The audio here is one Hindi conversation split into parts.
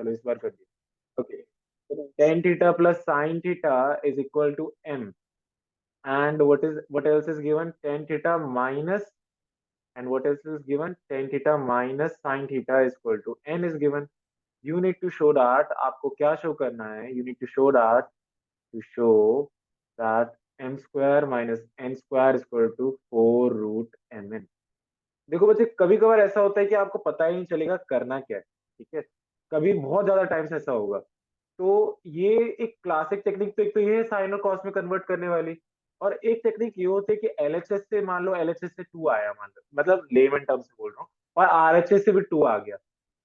चलो इस बार कर दिया। Okay, tan theta plus sin theta is equal to m, and what else is given? Tan theta minus, and what else is given? Tan theta minus sin theta is equal to n is given. You need to show that, आपको क्या शो करना है? You need to show that, to show that m square minus n square is equal to 4 root mn. देखो बच्चे, कभी कभार ऐसा होता है कि आपको पता ही नहीं चलेगा करना क्या है, ठीक है? कभी बहुत ज्यादा टाइम से ऐसा होगा। तो ये एक क्लासिक टेक्निक तो एक तो ये है साइन और कॉस में कन्वर्ट करने वाली, और एक टेक्निक ये होती है कि एलएचएस से, मान लो एलएचएस से 2 आया, मान लो, मतलब लेमन टर्म से बोल रहा हूँ, और आरएचएस से भी 2 आ गया,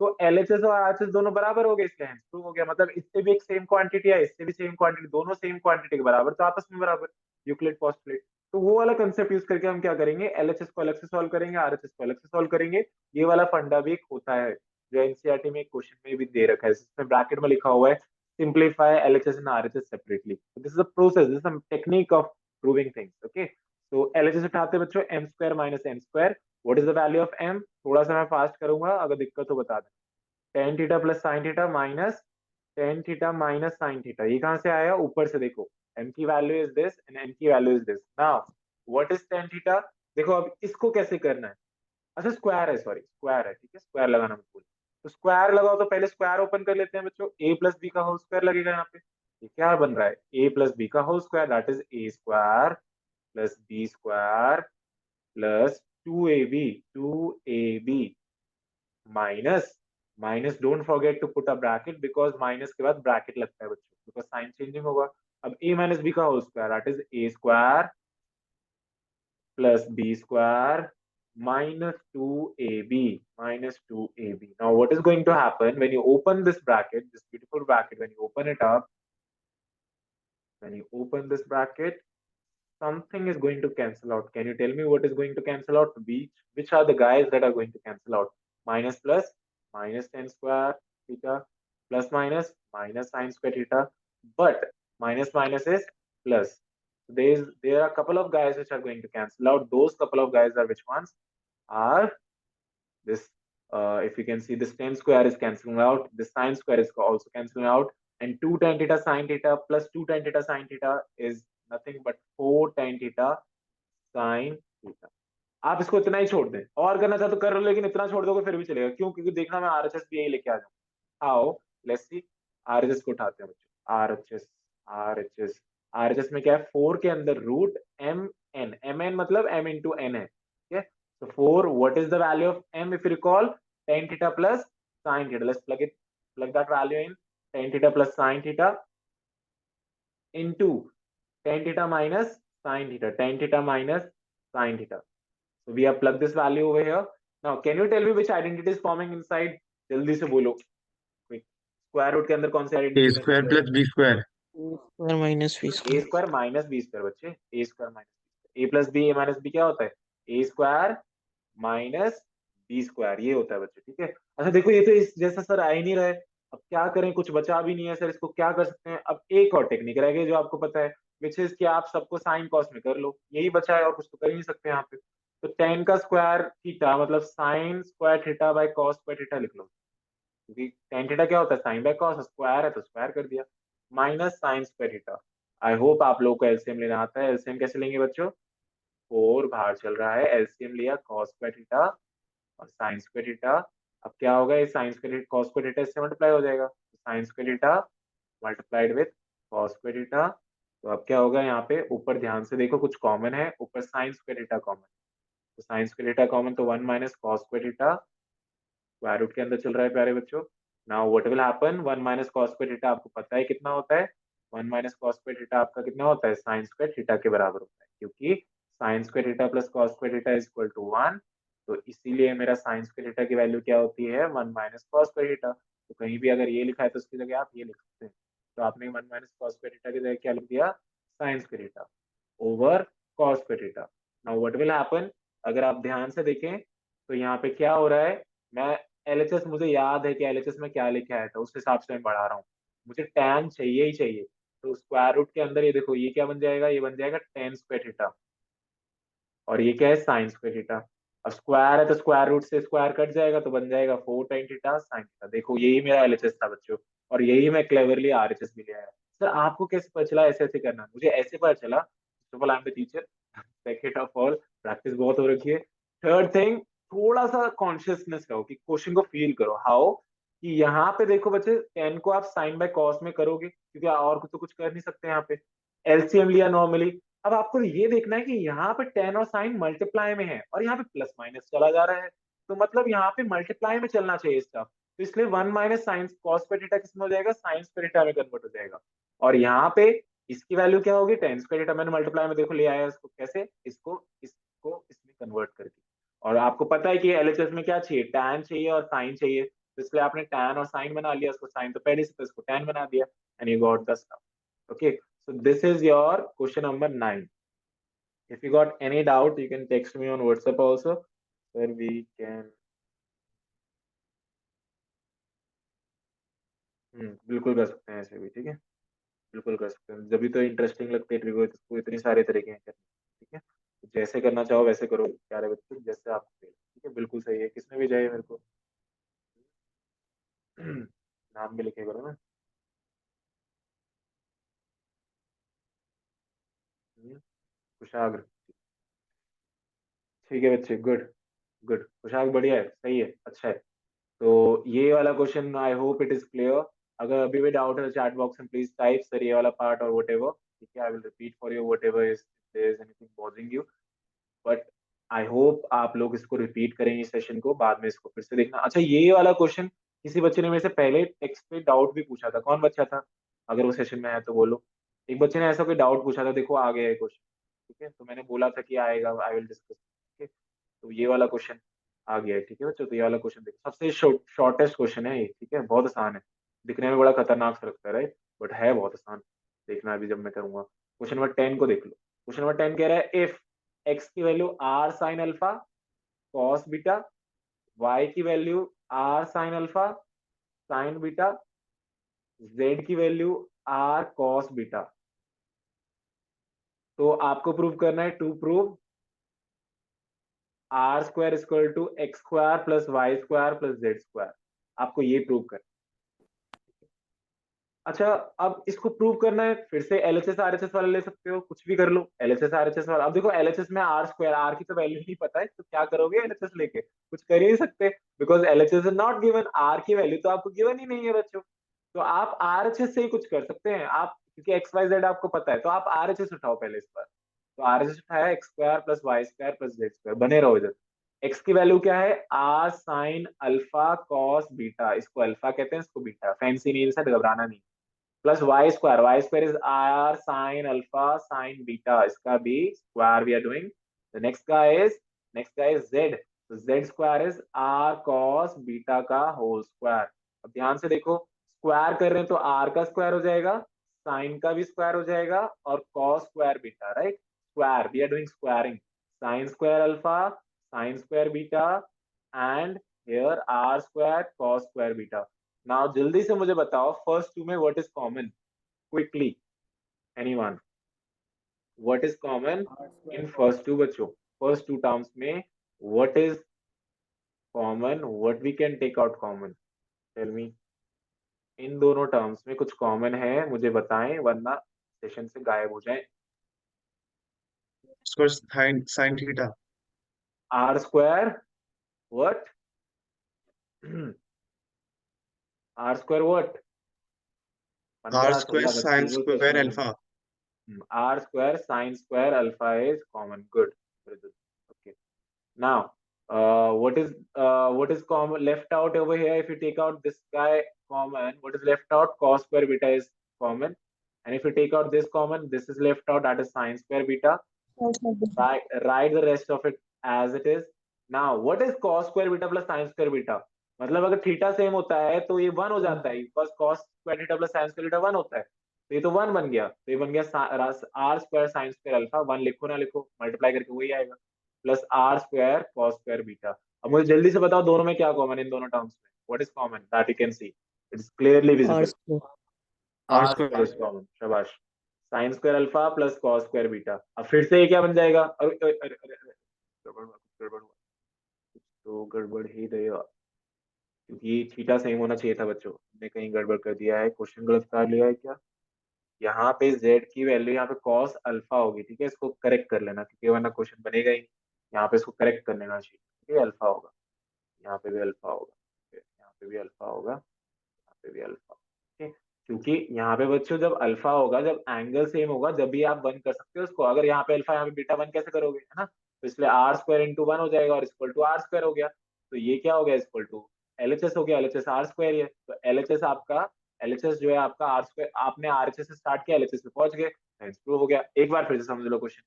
तो एलएचएस और आरएचएस दोनों बराबर हो गए, इसका आंसर प्रूव हो गया। मतलब इससे भी एक सेम क्वांटिटी है, इससे भी सेम क्वांटिटी, दोनों सेम क्वांटिटी के बराबर, तो आपस में बराबर, यूक्लिड पोस्टुलेट। तो वो वाला कंसेप्ट यूज करके हम क्या करेंगे, एलएचएस को अलग से सॉल्व करेंगे, आरएचएस को अलग से सॉल्व करेंगे। ये वाला फंडा भी एक होता है जो एनसीईआरटी में एक क्वेश्चन में भी दे रखा है, जिसमें ब्रैकेट में लिखा हुआ है simplify LHS and RHS separately. So this is a process, this is a technique of proving things. Okay, so LHS उठाते हैं बच्चों, m square minus n square. What is the value of m? थोड़ा सा मैं फास्ट करूंगा, अगर दिक्कत हो बता दें। tan theta plus sin theta minus tan theta minus sin theta, ये कहाँ से आया? ऊपर से देखो, m की value is this and n की value is this. Now what is tan theta? देखो अब इसको कैसे करना है। अच्छा स्क्वायर है, सॉरी स्क्वायर है, ठीक है, स्क्वायर लगाना मत भूल। तो स्क्वायर लगाओ, तो पहले स्क्वायर ओपन कर लेते हैं बच्चों, ए प्लस बी का होल स्क्वायर लगेगा यहाँ पे। ये क्या बन रहा है? ए प्लस बी का whole square, that is a square plus b square plus 2ab, 2ab minus, minus don't forget to put a bracket, because minus के बाद ब्रैकेट लगता है बच्चों, बिकॉज साइन चेंजिंग होगा। अब ए माइनस बी का whole square, that is a square plus b square minus 2ab, minus 2ab. Now what is going to happen when you open this bracket, this beautiful bracket, when you open it up, when you open this bracket, something is going to cancel out. Can you tell me what is going to cancel out? Which are the guys that are going to cancel out? Minus plus, minus tan square theta, plus minus, minus sin square theta, but minus minus is plus. There are a couple of guys which are going to cancel out. Those couple of guys are which ones? Are this, if you can see, this tan square is cancelling out, this sin square is also cancelling out, and 2 tan theta sin theta plus 2 tan theta sin theta is nothing but 4 tan theta sin theta. आप इसको इतना ही छोड़ दें, और करना चाहे तो कर लो, लेकिन इतना छोड़ दोगे फिर भी चलेगा। क्यों? क्योंकि देखना मैं आरएचएस भी यही लेके आ जाऊँ। आओ लेट्स सी, आरएचएस को उठाते हैं बच्चों। आरएचएस, आरएचएस, आरएचएस में क्या है? 4 के अंदर root m n, m n मतलब m इंटू एन है, ठीक है? So 4, what is the value of m if you recall? Tan theta plus sin theta. Let's plug that value in. Tan theta plus sin theta into tan theta minus sin theta. Tan theta minus sin theta. So we have plugged this value over here. Now can you tell me which identity is forming inside? जल्दी से बोलो, quick. स्क्वायर रूट के अंदर कौन सी ए आइडेंटिटी बनी स्क्वायर है? Plus b square. A square minus b a square. Square minus b square बच्चे, a square minus a plus b, a minus b क्या होता है? A square minus b square, ये होता है बच्चे, ठीक है? अच्छा देखो, ये तो इस जैसा सर आ ही नहीं रहा है, अब क्या करें? कुछ बचा भी नहीं है सर, इसको क्या कर सकते हैं? अब एक और टेक्निक रह गई जो आपको पता है, विच इज कि आप सबको साइन कॉस में कर लो, यही बचा है, और कुछ तो कर ही नहीं सकते यहाँ पे। तो टेन का स्क्वायर थीटा मतलब sign square theta by cos square theta लिख लो, क्योंकि टेन थीटा क्या होता है? साइन बाय कॉस, स्क्वायर है तो स्क्वायर कर दिया, माइनस साइन स्क्वायर थीटा। आई होप आप लोगों को एलसीएम लेना आता है। एलसीएम कैसे लेंगे बच्चों? 4 बाहर चल रहा है, एलसीएम लिया कॉस स्क्वायर थीटा और साइन स्क्वायर थीटा। अब क्या होगा? ये sine square cos square theta इससे मल्टीप्लाई हो जाएगा, sign square theta multiplied with cos square theta. तो अब क्या होगा? यहाँ पे ऊपर ध्यान से देखो, कुछ कॉमन है, ऊपर साइन स्क्वायर थीटा कॉमन, तो साइन स्क्वायर थीटा कॉमन, तो 1 minus cos square theta square root के अंदर चल रहा है प्यारे बच्चों। Now what will happen? 1 minus cos square theta आपको पता है कितना होता है? 1 माइनस कॉस स्क्वायर थीटा आपका कितना होता है? साइन स्क्वायर थीटा के बराबर होता है, क्योंकि sine square theta plus cos square theta is equal to 1। तो इसीलिए मेरा साइन स्क्वायर थीटा की वैल्यू क्या होती है? 1 माइनस कॉस स्क्वायर थीटा। तो कहीं भी अगर ये लिखा है तो उसकी जगह आप ये लिख सकते हैं। तो आपने 1 माइनस कॉस स्क्वायर थीटा की जगह क्या लिख दिया? Sign square theta over cos square theta. Now what will happen? अगर आप ध्यान से देखें तो यहाँ पे क्या हो रहा है, मैं एलएचएस, मुझे याद है कि एलएचएस में क्या लिखा है, तो उस हिसाब से मैं बढ़ा रहा हूँ। मुझे tan चाहिए ही चाहिए, तो स्क्वायर रूट के अंदर ये देखो, ये क्या बन जाएगा? ये बन जाएगा tan स्क्वायर थीटा, और ये क्या है? Sign square theta. अब स्क्वायर है तो स्क्वायर रूट से स्क्वायर कट जाएगा तो बन जाएगा 4 tan थीटा sin थीटा। देखो यही मेरा एलएचएस था बच्चों, और यही मैं क्लेवरली आरएचएस भी ले आया। सर आपको कैसे पता चला ऐसे ऐसे करना? मुझे ऐसे पता चला, first of all I am the teacher, second of all practice बहुत हो रखी है, थर्ड थिंग थोड़ा सा कॉन्शियसनेस रहो कि क्वेश्चन को फील करो। हाउ कि यहाँ पे देखो बच्चे, टेन को आप साइन बाय कॉस में करोगे क्योंकि और तो कुछ कर नहीं सकते यहाँ पे, एलसीएम लिया नॉर्मली। अब आपको ये देखना है कि यहाँ पे टेन और साइन मल्टीप्लाई में है और यहाँ पे प्लस माइनस चला जा रहा है, तो मतलब यहाँ पे मल्टीप्लाई में चलना चाहिए स्टफ, तो इसलिए वन माइनस साइन कॉस पे थीटा किसमें हो जाएगा, साइन पे थीटा में कन्वर्ट हो जाएगा। और यहाँ पे इसकी वैल्यू क्या होगी, टेन स्क्वायर थीटा, मैंने मल्टीप्लाई में देखो ले आया इसको कैसे, इसको इसमें कन्वर्ट करके। और आपको पता है कि एलएचएस में क्या चाहिए, टैन चाहिए और साइन चाहिए, तो इसलिए आपने टैन और साइन बना लिया, उसको साइन तो पहले से, तो इसको टैन बना दिया, and you got the stuff. Okay, so this is your question number 9। if you got any doubt you can text me on WhatsApp also, where we can बिल्कुल कर सकते हैं ऐसे भी, ठीक है, बिल्कुल कर सकते हैं, जब भी तो इंटरेस्टिंग लगते है ट्रिविया, तो इतने सारे तरीके हैं करने के, ठीक है, तो जैसे करना चाहो वैसे करो प्यारे बच्चों, जैसे आपको फील, ठीक है, बिल्कुल सही है, किसने भी जाए मेरे को नाम भी लिखे करो ना। कुशाग्र, ठीक है बच्चे, गुड गुड, कुशाग्र बढ़िया है, सही है, अच्छा है। तो ये वाला question I hope it is clear. अगर अभी भी डाउट है चैट बॉक्स में प्लीज टाइप सर ये वाला पार्ट और वट एवर, ठीक है, I will repeat for you whatever is there is anything bothering you, but I hope आप लोग इसको रिपीट करेंगे इस सेशन को, बाद में इसको फिर से देखना। अच्छा ये वाला क्वेश्चन किसी बच्चे ने मेरे से पहले टेक्स्ट पे डाउट भी पूछा था, कौन बच्चा था, अगर वो सेशन में है तो बोलो। एक बच्चे ने ऐसा कोई डाउट पूछा था, देखो आ गया है क्वेश्चन, ठीक है, तो मैंने बोला था कि आएगा, आई विल डिस्कस, ठीक है, तो ये वाला क्वेश्चन आ गया है, ठीक है बच्चों, तो ये वाला क्वेश्चन देखो, सबसे शॉर्टेस्ट क्वेश्चन है ये, ठीक है, बहुत आसान है, दिखने में बड़ा खतरनाक सा लगता है राइट, बट है बहुत आसान, देखना अभी जब मैं करूंगा। क्वेश्चन नंबर 10 को देख लो। क्वेश्चन नंबर 10 कह रहा है इफ एक्स की value R sine alpha cos beta, y की value R sine alpha sine beta, z की वैल्यू आर कॉस बीटा, तो आपको प्रूव करना है, to prove R square equal to x square plus y square plus z square, आपको ये प्रूव करना। अच्छा, अब इसको प्रूव करना है, फिर से एलएचएस आरएचएस वाला ले सकते हो, कुछ भी कर लो, एलएचएस आरएचएस वाला। अब देखो एलएचएस में आर स्क्वायर, आर की तो वैल्यू नहीं पता है, तो क्या करोगे एलएचएस लेके, कुछ कर ही नहीं सकते, because LHS is not given, r की वैल्यू तो आपको गिवन ही नहीं है बच्चों, तो आप आरएचएस से ही कुछ कर सकते हैं आप, क्योंकि एक्स वाई जेड आपको पता है, तो आप आरएचएस उठाओ पहले इस बार। तो आरएचएस उठाया, x square plus y square plus z square, बने रहो इधर। एक्स की वैल्यू क्या है, R sine alpha cos beta, इसको अल्फा कहते हैं, इसको बीटा, फैंसी नहीं है, घबराना नहीं, plus y square is R sine alpha sine beta, इसका भी square we are doing. The next guy is z, तो z square is R cos beta का होल स्क्वायर। अब ध्यान से देखो, स्क्वायर कर रहे हैं तो आर का स्क्वायर हो जाएगा, साइन का भी स्क्वायर हो जाएगा, और cos square beta, right, square we are doing squaring, sine square alpha sine square beta and here R square cos square beta. Now जल्दी से मुझे बताओ फर्स्ट टू में what is common, quickly, anyone, what is common in first two बच्चों, फर्स्ट टू टर्म्स में what is common, what we can take out common, tell me, in दोनों टर्म्स में कुछ कॉमन है मुझे बताएं, वरना सेशन से गायब हो जाए। Square sine theta. R square what, r square what, r 15 square 16 sine बच्चे जो स्क्वायर सेशन में, alpha. r square sin square alpha is common. Good. Very good. Okay. Now, what is common left out over here? If you take out this guy common, what is left out? Cos square beta is common. And if you take out this common, this is left out. That is sin square beta. Write the rest of it as it is. Now, what is cos square beta plus sin square beta? मतलब अगर थीटा सेम होता है तो ये वन हो जाता है, because cos square theta plus sin square theta one होता है, तो ये तो वन बन गया, तो ये बन गया r square sine square alpha, one लिखो ना लिखो, मल्टीप्लाई करके वही आएगा, plus r square cos square beta. अब मुझे जल्दी से बताओ दोनों में क्या कॉमन, इन दोनों टर्म्स में what is common that you can see, it's clearly R visible, square. R R square square is common, शाबाश, sine square alpha plus cos square beta. अब फिर से ये क्या बन जाएगा, अरे अरे अरे अरे, गड़बड़ हुआ, गड़बड़ हुआ, तो गड़बड़ ही गया, क्योंकि थीटा सेम होना चाहिए था बच्चों, हमने कहीं गड़बड़ कर दिया है, क्वेश्चन गलत कर लिया है क्या। यहाँ पे z की वैल्यू यहाँ पे cos अल्फा होगी, ठीक है, इसको करेक्ट कर लेना क्योंकि वरना क्वेश्चन बनेगा ही नहीं। यहाँ पे इसको करेक्ट कर लेना चाहिए, ठीक है, अल्फा होगा, यहाँ पे भी अल्फा होगा, यहाँ पे भी अल्फा होगा, यहाँ पे भी अल्फा, ठीक है। क्योंकि यहाँ पे बच्चों जब अल्फा होगा, जब एंगल सेम होगा, जब भी आप वन कर सकते हो उसको। अगर यहाँ पे अल्फा, यहाँ पे बीटा, वन कैसे करोगे, है ना, तो इसलिए आर स्क्वायर इंटू वन हो जाएगा और इक्वल टू आर स्क्वायर हो गया। तो ये क्या हो गया, इक्वल टू LHS हो गया, LHS आर स्क्वायर ही है, तो LHS आपका, LHS जो है आपका आर स्क्वायर, आपने RHS से स्टार्ट किया, LHS पे पहुंच गए, प्रूव हो गया। एक बार फिर से समझ लो क्वेश्चन,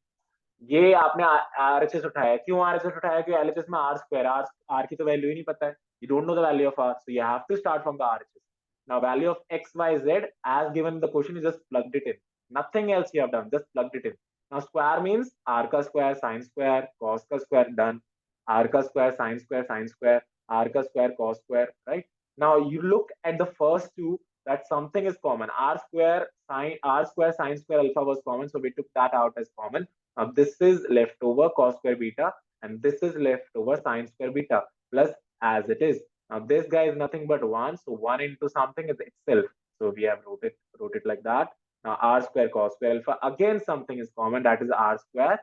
ये आपने RHS उठाया, क्यों RHS उठाया, क्योंकि LHS में आर स्क्वायर, आर की तो वैल्यू ही नहीं पता है, you don't know the value of r, so you have to start from the RHS. Now value of x, y, z as given in the question, you just plugged it in, nothing else you have done, just plugged it in. Now square means r ka square sin square cos ka square, done. R ka square sin square r ka square cos square, right? Now you look at the first two, that something is common, r square sin square alpha was common, so we took that out as common. Now this is leftover cos square beta and this is leftover sin square beta, plus as it is. Now this guy is nothing but 1, so 1 into something is itself. So we have wrote it like that. Now r square cos square alpha, again something is common, that is r square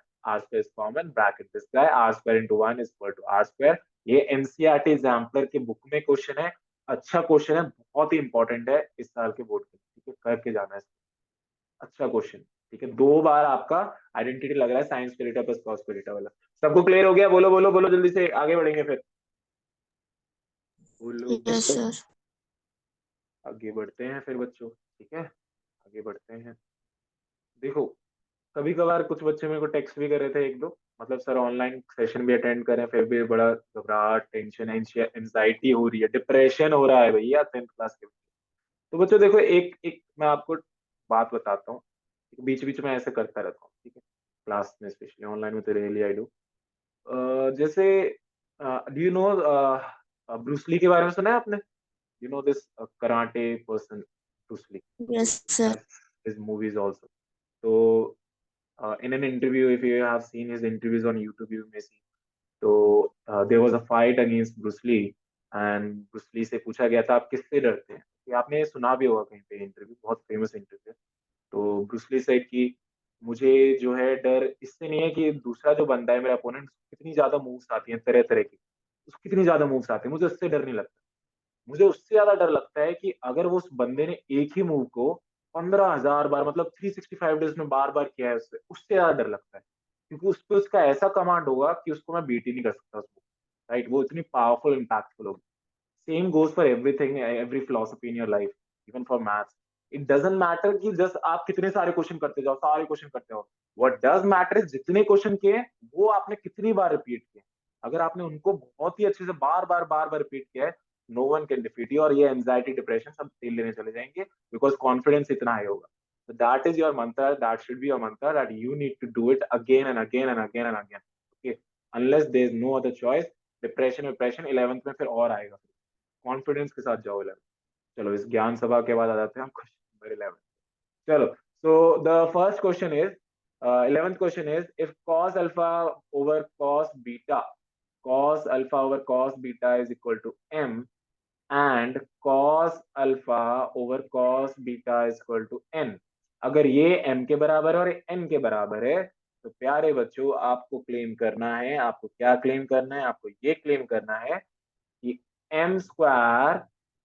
is common, bracket this guy, r square into 1 is equal to r square. ये NCERT एग्जाम्पलर के बुक में क्वेश्चन है, अच्छा क्वेश्चन है, बहुत ही इंपॉर्टेंट है इस साल के बोर्ड के, ठीक है, करके जाना है, अच्छा क्वेश्चन, ठीक है। दो बार आपका आइडेंटिटी लग रहा है, साइंस स्पिरिटा प्लस कॉस स्पिरिटा वाला। सबको क्लियर हो गया, बोलो बोलो बोलो जल्दी से, आगे बढ़ेंगे फिर, बोलो। Yes, sir. आगे बढ़ते हैं फिर बच्चों, ठीक है, आगे बढ़ते हैं। देखो, कभी कभार कुछ बच्चे मेरे को टेक्स्ट भी कर रहे थे, एक दो, मतलब सर ऑनलाइन सेशन भी अटेंड करें, फिर भी बड़ा घबराहट, टेंशन, एंजाइटी हो रही है, डिप्रेशन हो रहा है भैया 10th क्लास के बच्चे। तो बच्चों देखो, एक एक मैं आपको बात बताता हूँ, बीच बीच में ऐसे करता रहता हूँ, ठीक है, क्लास में स्पेशली, ऑनलाइन में तो रियली आई डू। जैसे डू यू नो ब्रूसली के बारे में सुना है आपने, you know this karate person Bruce Lee, Yes, sir. his movies also. So in an interview, if you have seen his interviews on YouTube, you may see. तो there was a fight against Bruce Lee and Bruce Lee से पूछा गया था आप किससे डरते हैं, कि आपने सुना भी होगा कहीं पे, इंटरव्यू बहुत फेमस इंटरव्यू है। तो ब्रूस ली सेड कि मुझे जो है डर इससे नहीं है कि दूसरा जो बंदा है मेरा अपोनेंट, कितनी ज्यादा मूव्स आती हैं तरह तरह की, उसको कितनी ज्यादा मूव्स आती है, मुझे उससे डर नहीं लगता। मुझे उससे ज्यादा डर लगता है कि अगर वो उस बंदे ने एक ही मूव को 15,000 बार, मतलब 365 डेज में बार बार किया है, उससे ज्यादा डर लगता है, क्योंकि उस पर उसका ऐसा कमांड होगा कि उसको मैं बीट ही नहीं कर सकता उसको, राइट, वो इतनी पावरफुल इम्पैक्टफुल होगी। Same goes for everything, every philosophy in your life, even for maths. It doesn't matter कि जस्ट आप कितने सारे क्वेश्चन करते जाओ, सारे क्वेश्चन करते हो, व्हाट डज मैटर इज जितने क्वेश्चन किए वो आपने कितनी बार रिपीट किए। अगर आपने उनको बहुत ही अच्छे से बार बार रिपीट किया है, no one can defeat you, और ये एंजाइटी डिप्रेशन सब तेल लेने चले जाएंगे, बिकॉज कॉन्फिडेंस इतना हाई होगा। So that is your mantra, that should be your mantra, that you need to do it again and again and again and again, okay, unless there is no other choice। Depression 11th में फिर और आएगा, कॉन्फिडेंस के साथ जाओ 11th। चलो इस ज्ञान सभा के बाद आ जाते हैं हम क्वेश्चन नंबर 11। चलो, so the first question is, 11th question is, if cos alpha over cos beta, cos alpha over cos beta is equal to m and cos alpha over cos beta is equal to n, अगर ये m के बराबर और n के बराबर है, तो प्यारे बच्चों आपको क्लेम करना है, आपको क्या क्लेम करना है, आपको ये क्लेम करना है कि m square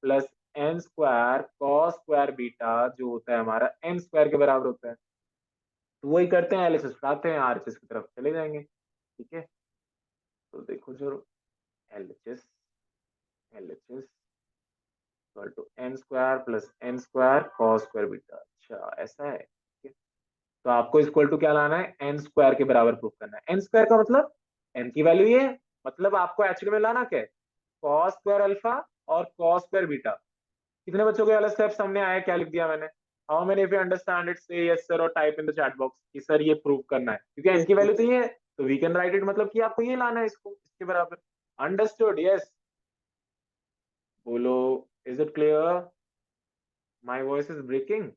plus n square cos square beta जो होता है हमारा n स्क्वायर के बराबर होता है। तो वही करते हैं, एलएचएस उठाते हैं, आरएचएस की तरफ चले जाएंगे, ठीक है। तो देखो जो LHS LHS equal to n square plus n square cos square beta, अच्छा ऐसा है, ठीक है। तो आपको इक्वल टू क्या लाना है, n स्क्वायर के बराबर प्रूफ करना है। n स्क्वायर का मतलब n की वैल्यू ये है, मतलब आपको एक्चुअली में लाना क्या है, cos स्क्वायर अल्फा और cos स्क्वायर बीटा। कितने बच्चों को वाला स्टेप सामने आया, क्या लिख दिया मैंने, how many if you understand it से यस सर, और type in the chat box कि सर ये प्रूव करना है, क्योंकि n की वैल्यू तो ये है, तो वी कैन राइट इट, मतलब कि आपको ये लाना है इसको इसके बराबर। अंडरस्टूड, यस, बोलो, is it clear, my voice is breaking,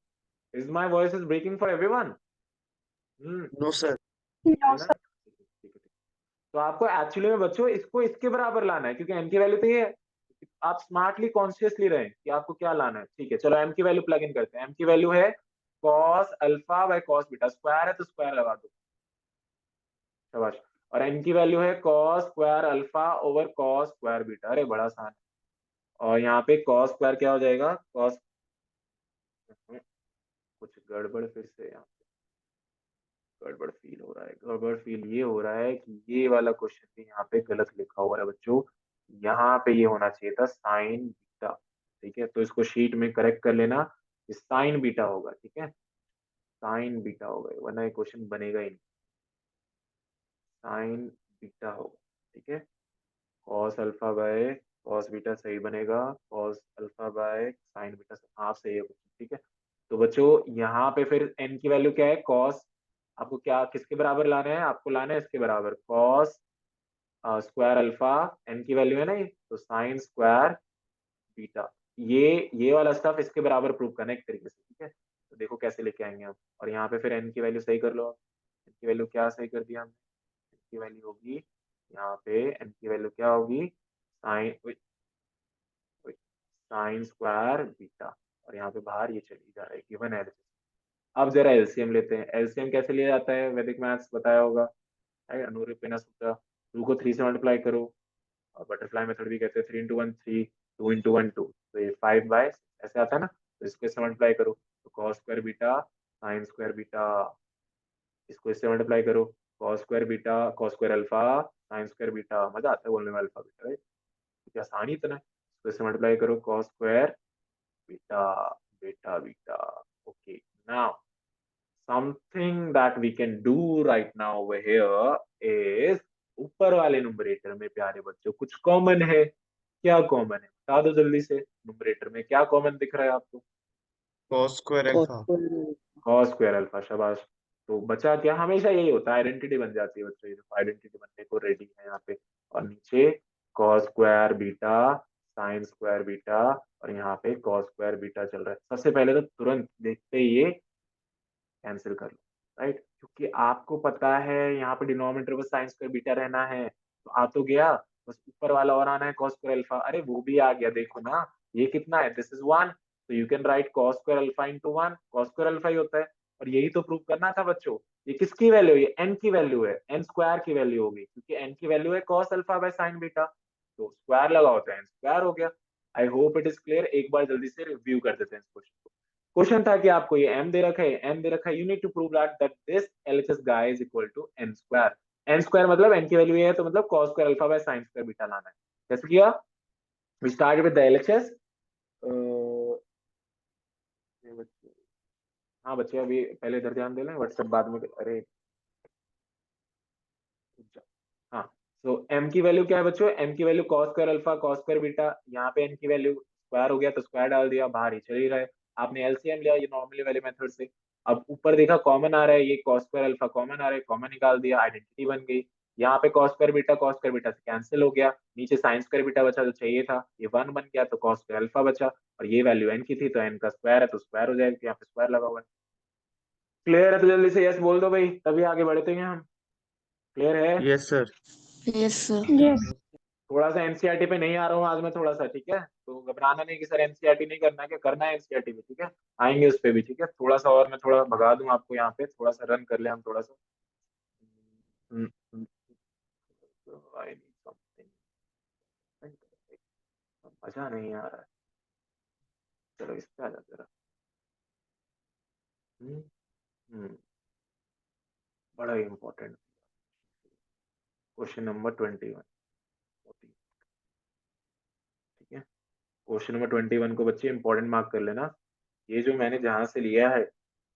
is my voice is breaking for everyone? No, sir. है ना, ठीक है, ठीक है। तो आपको एक्चुअली में बच्चों इसको इसके बराबर लाना है, क्योंकि एम की वैल्यू तो ये है। आप स्मार्टली कॉन्शियसली रहें कि आपको क्या लाना है। ठीक है, चलो एम की वैल्यू प्लग इन करते हैं। एम की वैल्यू है cos alpha by cos beta, square है तो स्क्वायर लगा दो, शाबाश। और एन की वैल्यू है cos square alpha over cos square beta, अरे बड़ा आसान है। और यहाँ पे कॉस स्क्वायर क्या हो जाएगा, कॉस, कुछ गड़बड़ फिर से यहाँ पे गड़बड़ फील हो रहा है। गड़बड़ फील ये हो रहा है कि ये वाला क्वेश्चन भी यहाँ पे गलत लिखा हुआ है बच्चों। यहाँ पे ये होना चाहिए था साइन बीटा। ठीक है, तो इसको शीट में करेक्ट कर लेना, साइन बीटा होगा। ठीक है, साइन बीटा होगा, वरना ये क्वेश्चन बनेगा ही नहीं। साइन बीटा होगा, ठीक है। Cos alpha by cos beta सही बनेगा, cos alpha by sine beta, हाँ सही है क्वेश्चन। ठीक है, तो बच्चों यहाँ पे फिर एन की वैल्यू क्या है, कॉस, आपको क्या किसके बराबर लाना है, आपको लाना है इसके बराबर कॉस स्क्वायर अल्फा, एन की वैल्यू है ना ये, तो साइन स्क्वायर बीटा। ये वाला स्टफ इसके बराबर प्रूव करना है एक तरीके से। ठीक है, तो देखो कैसे लेके आएंगे हम। और यहाँ पे फिर एन की वैल्यू सही कर लो। एन की वैल्यू क्या सही कर दिया हमने, एन की वैल्यू होगी यहाँ पे, एन की वैल्यू क्या होगी, साइन साइन स्क्वायर बीटा। और यहाँ पे बाहर ये चली जा रहा है गिवन है। अब जरा एलसीएम लेते हैं। एलसीएम कैसे लिया जाता है, वैदिक मैथ्स बताया होगा, है अनुरूपीना सूत्र। 2 को 3 से मल्टीप्लाई करो, और बटरफ्लाई मेथड भी कहते हैं, 3 इंटू 1 3, 2 इंटू 1 2, तो ये 5/, ऐसे आता है ना। तो इसको इससे मल्टीप्लाई करो, तो cos square beta sine square beta, इसको इससे मल्टीप्लाई करो, cos square beta cos square alpha sine square beta. मजा आता है बोलने में अल्फा बीटा, राइट, क्योंकि आसान ही इतना है। इसको इससे मल्टीप्लाई करो, cos square beta beta beta. Okay, now something that we can do right now over here is, ऊपर वाले न्यूमरेटर में प्यारे बच्चों कुछ कॉमन है। क्या कॉमन है बता दो जल्दी से, न्यूमरेटर में क्या कॉमन दिख रहा है आपको, cos square cos alpha. square cos square alpha, शाबाश। तो बचा क्या, हमेशा यही होता है, आइडेंटिटी बन जाती है बच्चों, ये आइडेंटिटी बनने को रेडी है यहाँ पे। और नीचे cos square beta sine square beta, और यहाँ पे कॉस स्क्वायर बीटा चल रहा है। सबसे पहले तो तुरंत देखते ही ये कैंसिल कर लो, राइट, क्योंकि आपको पता है यहाँ पे डिनोमिनेटर में साइन स्क्वायर बीटा रहना है, तो आ तो गया, बस ऊपर वाला और आना है कॉस स्क्वायर अल्फा, अरे वो भी आ गया, देखो ना ये कितना है, दिस इज 1, तो you can write cos square alpha into 1, cos square alpha ही होता है। और यही तो प्रूव करना था बच्चों। ये किसकी वैल्यू है, ये एन की वैल्यू है, एन स्क्वायर की वैल्यू होगी, क्योंकि एन की वैल्यू है cos alpha by sine beta, तो स्क्वायर लगाओ तो एन स्क्वायर हो गया। आई होप इट इज क्लियर, एक बार जल्दी से रिव्यू कर देते हैं इस क्वेश्चन को। क्वेश्चन था कि आपको ये m दे रखा है, m दे रखा है, you need to prove that this LHS guy is equal to n square. n square मतलब n की वैल्यू ये है, तो मतलब cos square alpha by sin square beta लाना है। कैसे किया, we start with the LHS। हाँ बच्चे अभी पहले इधर ध्यान दे लें, व्हाट्सएप बाद में, अरे हाँ। तो m की वैल्यू क्या है बच्चों, m की value cos square alpha cos square beta, यहाँ पे n की वैल्यू स्क्वायर हो गया तो स्क्वायर डाल दिया, बाहर ही चल ही रहा है। आपने एलसीएम लिया ये नॉर्मली वाले मेथड से। अब ऊपर देखा कॉमन आ रहा है, ये cos स्क्वायर अल्फा कॉमन आ रहा है, कॉमन निकाल दिया, आइडेंटिटी बन गई। यहाँ पे cos स्क्वायर बीटा से कैंसिल हो गया, नीचे साइन स्क्वायर बीटा बचा जो चाहिए था, ये 1 बन गया, तो cos स्क्वायर अल्फा बचा, और ये वैल्यू n की थी तो n का स्क्वायर है तो स्क्वायर हो जाएगा, यहाँ पे स्क्वायर लगा हुआ है। क्लियर है तो जल्दी से यस बोल दो भाई, तभी आगे बढ़ते हैं हम। क्लियर है, yes sir. yes sir Yes. थोड़ा सा एनसीईआरटी पे नहीं आ रहा हूँ आज मैं थोड़ा सा, ठीक है, तो घबराना नहीं कि सर एनसीईआरटी नहीं करना है, क्या करना है एनसीईआरटी भी, ठीक है, आएंगे उस पे भी, ठीक है, थोड़ा सा और मैं थोड़ा भगा दूं आपको यहाँ पे, थोड़ा सा रन कर ले हम थोड़ा सा। I need something. मजा नहीं आ रहा है, चलो इस पे आ जाते रहा। हम्म, बड़ा ही इंपॉर्टेंट क्वेश्चन नंबर 21, ठीक है। क्वेश्चन नंबर 21 को बच्चे इंपॉर्टेंट मार्क कर लेना। ये जो मैंने जहां से लिया है,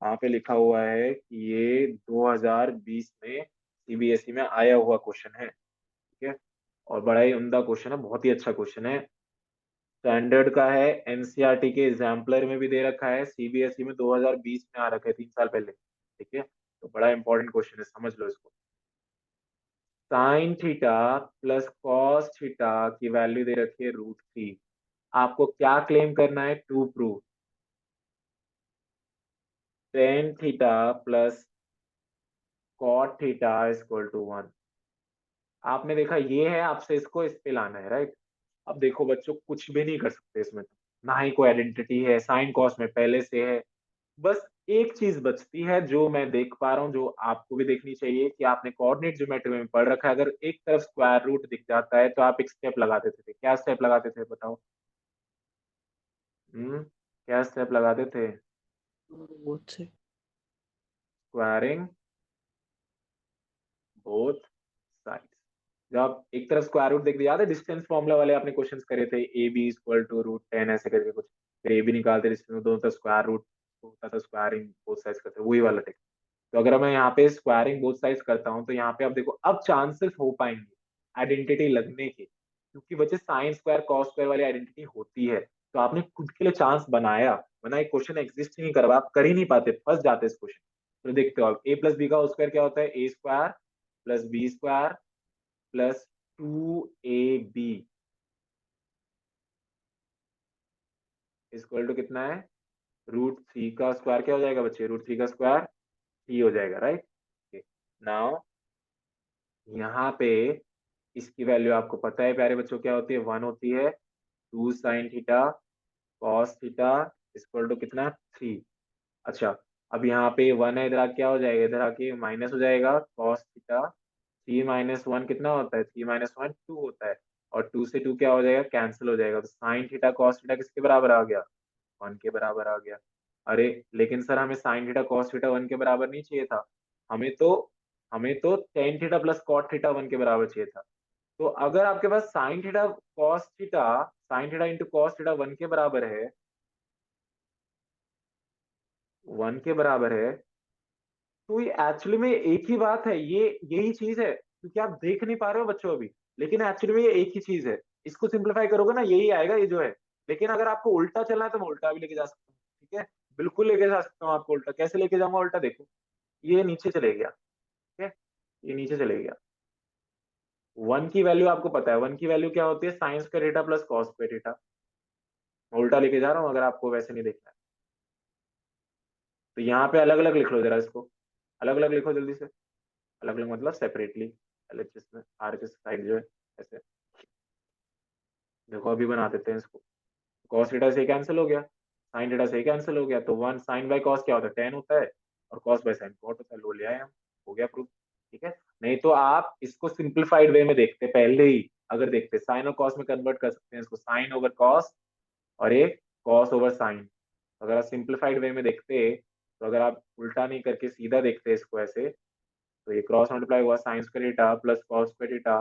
वहां पे लिखा हुआ है कि ये 2020 में सीबीएसई में आया हुआ क्वेश्चन है, ठीक है, और बड़ा ही उम्दा क्वेश्चन है, बहुत ही अच्छा क्वेश्चन है, स्टैंडर्ड का है, एनसीईआरटी के एग्जाम्पलर में भी दे रखा है, सीबीएसई में 2020 में आ रखा है, 3 साल पहले, ठीक है, तो बड़ा इंपॉर्टेंट क्वेश्चन है, समझ लो इसको। Sine theta plus cos theta की वैल्यू दे रखी है √3, आपको क्या क्लेम करना है टू प्रूव, टेन थीटा प्लस cot theta is equal to 1, आपने देखा ये है, आपसे इसको इस पे लाना है, राइट। अब देखो बच्चों, कुछ भी नहीं कर सकते इसमें तो, ना ही कोई आइडेंटिटी है, साइन कॉस में पहले से है। बस एक चीज बचती है जो मैं देख पा रहा हूँ, जो आपको भी देखनी चाहिए, कि आपने कोऑर्डिनेट ज्योमेट्री में पढ़ रखा है, अगर एक तरफ स्क्वायर रूट दिख जाता है तो आप एक स्टेप लगाते थे। क्या स्टेप लगाते थे बताओ? क्या स्टेप लगाते थे? बोथ से स्क्वायरिंग बोथ साइड्स। जब आप एक तरफ स्क्वायर रूट देख दिया, याद है डिस्टेंस फॉर्मूला वाले आपने क्वेश्चंस करे थे, a b equal to root 10 ऐसे करके कुछ, फिर ए बी निकालते डिस्टेंस, दोनों तरफ स्क्वायर रूट होता था, स्क्वायरिंग बोथ साइड्स करते, वही वाला टेक्निक। तो अगर मैं यहाँ पे स्क्वायरिंग बोथ साइड्स करता हूँ तो यहाँ पे आप देखो अब चांसेस हो पाएंगे आइडेंटिटी लगने के, क्योंकि बच्चे साइन स्क्वायर कॉस स्क्वायर वाली आइडेंटिटी होती है। तो आपने खुद के लिए चांस बनाया, वरना एक क्वेश्चन एग्जिस्ट ही नहीं करवा, आप कर ही नहीं पाते, फंस जाते इस क्वेश्चन। तो देखते हो आप, ए प्लस बी का होल स्क्वायर क्या होता है? A square plus b square plus 2ab equal to कितना है? रूट थ्री का स्क्वायर क्या हो जाएगा बच्चे? रूट थ्री का स्क्वायर 3 हो जाएगा, राइट। नाउ यहाँ पे इसकी वैल्यू आपको पता है प्यारे बच्चों क्या होती है? 1 होती है। 2 sine theta cos theta equal to कितना? 3। अच्छा, अब यहाँ पे 1 है, इधर आके क्या हो जाएगा? इधर आके माइनस हो जाएगा, कॉस थीटा 3 माइनस 1 कितना होता है? 3 माइनस 1 2 होता है, और 2 से 2 क्या हो जाएगा? कैंसिल हो जाएगा। तो साइन थीटा कॉस थीटा किसके बराबर आ गया? 1 के बराबर आ गया। अरे लेकिन सर हमें साइन थीटा कॉस थीटा 1 के बराबर नहीं चाहिए था, हमें तो हमें तो tan theta plus cot theta 1 के बराबर चाहिए था। तो अगर आपके पास sine theta into cos theta 1 के बराबर है, 1 के बराबर है, तो ये एक्चुअली में एक ही बात है, ये यही चीज है, क्योंकि आप देख नहीं पा रहे हो बच्चों अभी, लेकिन एक्चुअली में ये एक ही चीज है। इसको सिंप्लीफाई करोगे ना, यही आएगा ये जो है। लेकिन अगर आपको उल्टा चलना है तो मैं उल्टा भी लेके जा सकता हूँ, ठीक है, बिल्कुल लेके जा सकता हूँ आपको उल्टा। कैसे लेके जाऊंगा उल्टा? देखो, ये नीचे चले गया, ठीक है, ये नीचे चले गया। 1 की वैल्यू आपको पता है, 1 की वैल्यू क्या होती है? Sign square theta plus cos square theta. मैं उल्टा लेके जा रहा हूँ, अगर आपको वैसे नहीं देखना है तो यहाँ पे अलग अलग लिख लो जरा इसको, अलग अलग लिखो जल्दी से। अलग अलग मतलब सेपरेटली, एलएचएस में आरएचएस साइड जो है, ऐसे देखो, अभी बना देते हैं इसको। कॉस थीटा से कैंसिल हो गया, साइन थीटा से कैंसिल हो गया, तो 1 साइन बाय कॉस क्या होता है? 10 होता है, और कॉस बाय साइन कॉट होता है। लो ले आए हम, हो गया प्रूफ, ठीक है। नहीं तो आप इसको सिंप्लीफाइड वे में देखते पहले ही, अगर देखते साइन और कॉस में कन्वर्ट कर सकते हैं इसको, साइन ओवर कॉस और एक कॉस ओवर साइन। अगर आप सिंप्लीफाइड वे में देखते, तो अगर आप उल्टा नहीं करके सीधा देखते इसको ऐसे, तो ये क्रॉस मल्टीप्लाई हुआ, sine square theta plus cos square theta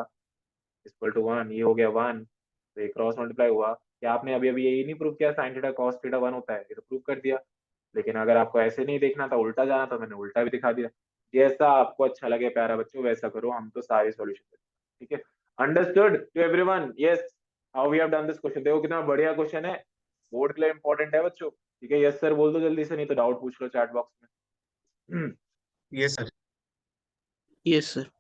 equal to 1, ये हो गया 1। तो ये क्रॉस मल्टीप्लाई हुआ। क्या आपने अभी अभी यही नहीं प्रूव किया साइन थीटा कॉस थीटा 1 होता है? ये तो प्रूव कर दिया। लेकिन अगर आपको ऐसे नहीं देखना था, उल्टा जाना, तो मैंने उल्टा भी दिखा दिया। जैसा आपको अच्छा लगे प्यारा बच्चों, वैसा करो, हम तो सारे सॉल्यूशन, ठीक है। Understood to everyone? Yes, how we have done this question. देखो कितना बढ़िया क्वेश्चन है, बोर्ड के लिए इंपॉर्टेंट है बच्चों, ठीक है। यस सर बोल दो जल्दी से, नहीं तो डाउट पूछ लो चैट बॉक्स में। ये सर। Yes sir.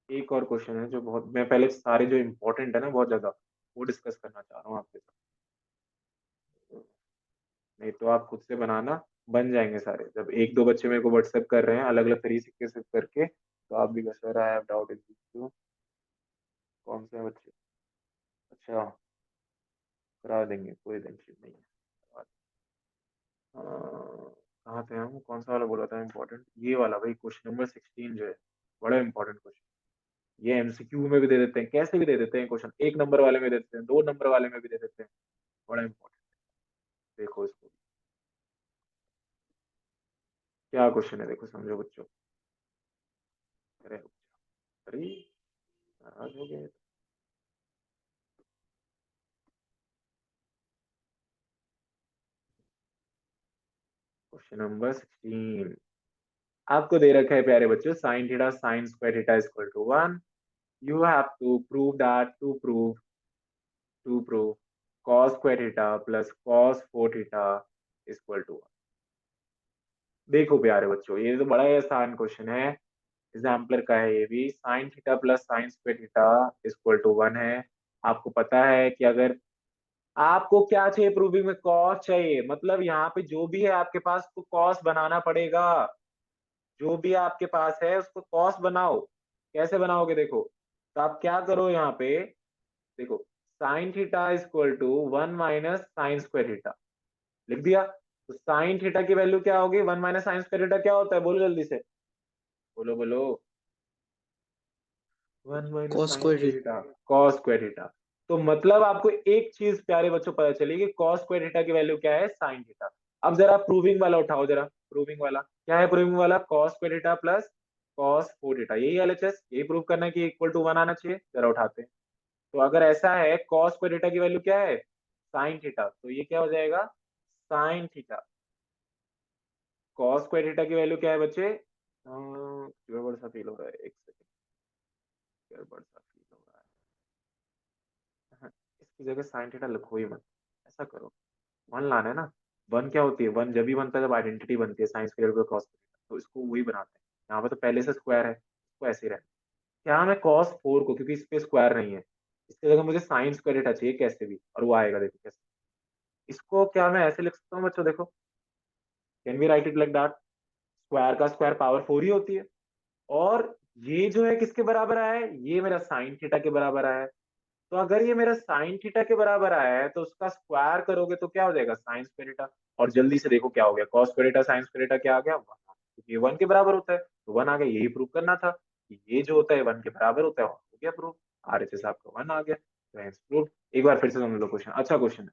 एक और क्वेश्चन है जो बहुत, मैं पहले सारे जो इंपॉर्टेंट है ना बहुत ज्यादा, वो डिस्कस करना चाह रहा हूँ आपके साथ। नहीं तो आप खुद से बनाना, बन जाएंगे सारे। जब एक दो बच्चे मेरे को व्हाट्सएप कर रहे हैं अलग अलग तरीके से करके, तो आप भी sir I have doubt in this. कौन से बच्चे? अच्छा, करा देंगे, कोई टेंशन नहीं है। कहाँ थे हम? कौन सा वाला बोला था इम्पोर्टेंट? ये वाला भाई, क्वेश्चन नंबर 16 जो है, बड़ा इंपॉर्टेंट क्वेश्चन। ये एमसीक्यू में भी दे देते हैं, कैसे भी दे देते हैं क्वेश्चन, 1 नंबर वाले में दे देते हैं, 2 नंबर वाले में भी दे देते हैं। बड़ा इंपॉर्टेंट, देखो इसको, क्या क्वेश्चन है देखो, समझो बच्चों। अरे अरे, नाराज हो गए। क्वेश्चन नंबर 16 आपको दे रखा है प्यारे बच्चों, sine theta sine square theta equal to 1। You have to prove that, to prove cos square theta plus cos 4 theta equal to 1। देखो प्यारे बच्चों, ये तो बड़ा ही आसान क्वेश्चन है, एग्जाम्पलर का है ये भी। Sine theta plus sine square theta equal to 1 है। आपको पता है कि अगर आपको क्या चाहिए प्रूविंग में? कॉस चाहिए, मतलब यहाँ पे जो भी है आपके पास, तो कॉस बनाना पड़ेगा। जो भी आपके पास है उसको कॉस बनाओ। कैसे बनाओगे देखो, तो आप क्या करो यहाँ पे, देखो sine theta is equal to 1 minus sine square theta, लिख दिया। तो साइन थीटा की वैल्यू क्या होगी, 1 माइनस साइन स्क्वायर थीटा क्या होता है, बोलो जल्दी से, बोलो बोलो। 1 minus Cos sine square square theta, cos square theta. तो मतलब आपको एक चीज प्यारे बच्चों पता चली कि कॉस स्क्वायर थीटा की वैल्यू क्या है, साइन थीटा। अब जरा प्रूविंग वाला उठाओ, जरा प्रूविंग वाला क्या है, प्रूविंग वाला cos square theta plus cos 4 theta, यही एलएचएस, यही प्रूव करना है कि इक्वल टू 1 आना चाहिए। जरा उठाते हैं, तो अगर ऐसा है कॉस स्क्वायर थीटा की वैल्यू क्या है, साइन थीटा, तो ये क्या हो जाएगा, sign theta. Cos square theta की वैल्यू क्या है बच्चे, गड़बड़ सा फील हो रहा है, एक सेकंड, गड़बड़ सा फील हो रहा है। हाँ, इसकी जगह साइन थीटा लिखो ही मत, ऐसा करो, वन लाना है ना। वन क्या होती है, वन जब भी बनता है जब आइडेंटिटी बनती है, साइन स्क्वायर का कॉस, तो इसको वही बनाते हैं। यहाँ पे तो पहले से स्क्वायर है, इसको ऐसे ही रहना। क्या मैं कॉस 4 को, क्योंकि इस पे स्क्वायर नहीं है, इसकी जगह मुझे साइन स्क्वायर थीटा चाहिए कैसे भी, और वो आएगा, देखो कैसे। इसको क्या मैं ऐसे लिख सकता हूँ बच्चों, देखो can we write it like that, square का स्क्वायर पावर 4 ही होती है। और ये जो है किसके बराबर आया है, ये मेरा साइन थीटा के बराबर आया है। तो अगर ये मेरा साइन थीटा के बराबर आया है तो उसका स्क्वायर करोगे तो क्या हो जाएगा, साइन स्क्वायर थीटा। और जल्दी से देखो क्या हो गया, cos square theta sine square theta क्या आ गया, 1। क्योंकि ये 1 के बराबर होता है तो 1 आ गया, यही प्रूव करना था कि ये जो होता है 1 के बराबर होता है, हो गया प्रूव। आरएचएस आपका 1 आ गया, तो प्रूव। एक बार फिर से समझ लो क्वेश्चन, अच्छा क्वेश्चन है।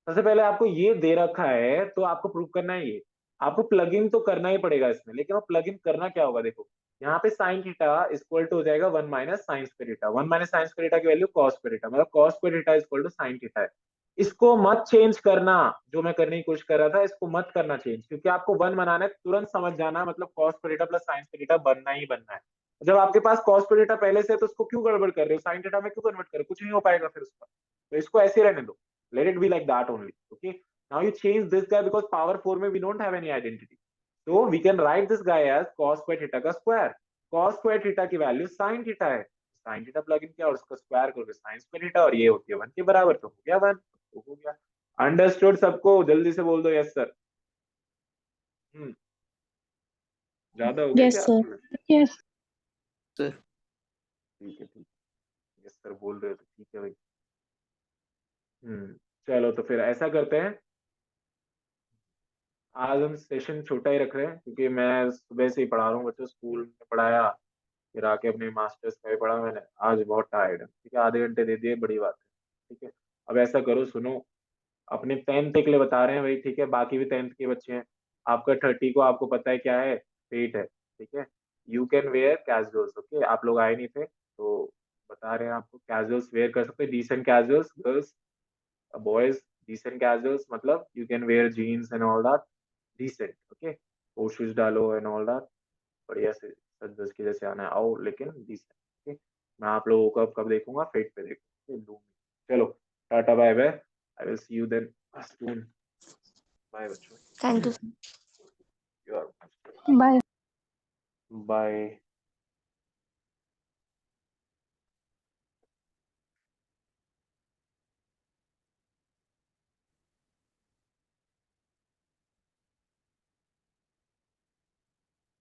सबसे पहले आपको ये दे रखा है तो आपको प्रूव करना है ये, आपको प्लग तो करना ही पड़ेगा इसमें, लेकिन वो प्लग करना क्या होगा, देखो यहाँ पे साइन थीटा इक्वल टू हो जाएगा 1 minus sine square theta. 1 minus sine square theta की वैल्यू कॉस स्क्वायर थीटा, मतलब cos square theta equal to sine theta है। इसको मत चेंज करना, जो मैं करने की कोशिश कर रहा था, इसको मत करना चेंज, क्योंकि आपको 1 बनाना है, तुरंत समझ जाना, मतलब cos square theta plus sine square theta बनना ही बनना है। जब आपके पास कॉस स्क्वायर थीटा पहले से है तो उसको क्यों गड़बड़ कर रहे हो, साइन थीटा में क्यों कन्वर्ट कर रहे हो, कुछ नहीं हो पाएगा फिर उसका। तो इसको ऐसे रहने दो, let it be like that only. Okay, now you change this guy because power 4 में we don't have any identity, so we can write this guy as cos square theta का square। cos square theta की वैल्यू sin theta है, sin theta प्लग इन किया और उसका स्क्वायर करोगे sin square theta, और ये होती है 1 के बराबर, तो हो गया 1, तो हो गया। अंडरस्टूड सबको, जल्दी से बोल दो यस सर। ज्यादा हो गया Yes, क्या sir. आपको, Yes. sir. ठीक है ठीक है, यस सर बोल रहे हो तो ठीक है भाई। चलो तो फिर ऐसा करते हैं, आज हम सेशन छोटा ही रख रहे हैं, क्योंकि मैं सुबह से ही पढ़ा रहा हूँ बच्चों, स्कूल में पढ़ाया, फिर आके अपने मास्टर्स का भी पढ़ा मैंने, आज बहुत टायर्ड है, ठीक है, आधे घंटे दे दिए, बड़ी बात है, ठीक है। अब ऐसा करो, सुनो, अपने 10th के लिए बता रहे हैं भाई, ठीक है, बाकी भी 10th के बच्चे हैं। आपका 30 को आपको पता है क्या है, फेट है, ठीक है। You can where casuals, okay, आप लोग आए नहीं थे तो बता रहे हैं आपको, कैजुअल्स वेयर कर सकते हैं, decent casuals, girls boys, decent casuals मतलब you can wear jeans and all that, decent, okay, coat shoes डालो एंड ऑल दैट, बढ़िया से सज धज के जैसे आना है, आओ लेकिन डिसेंट, ओके। मैं आप लोगों को अब कब देखूंगा, फेट पे देखूंगा। चलो tata bye bye, I will see you then soon, bye बच्चों। Thank you. You are Bye. Bye.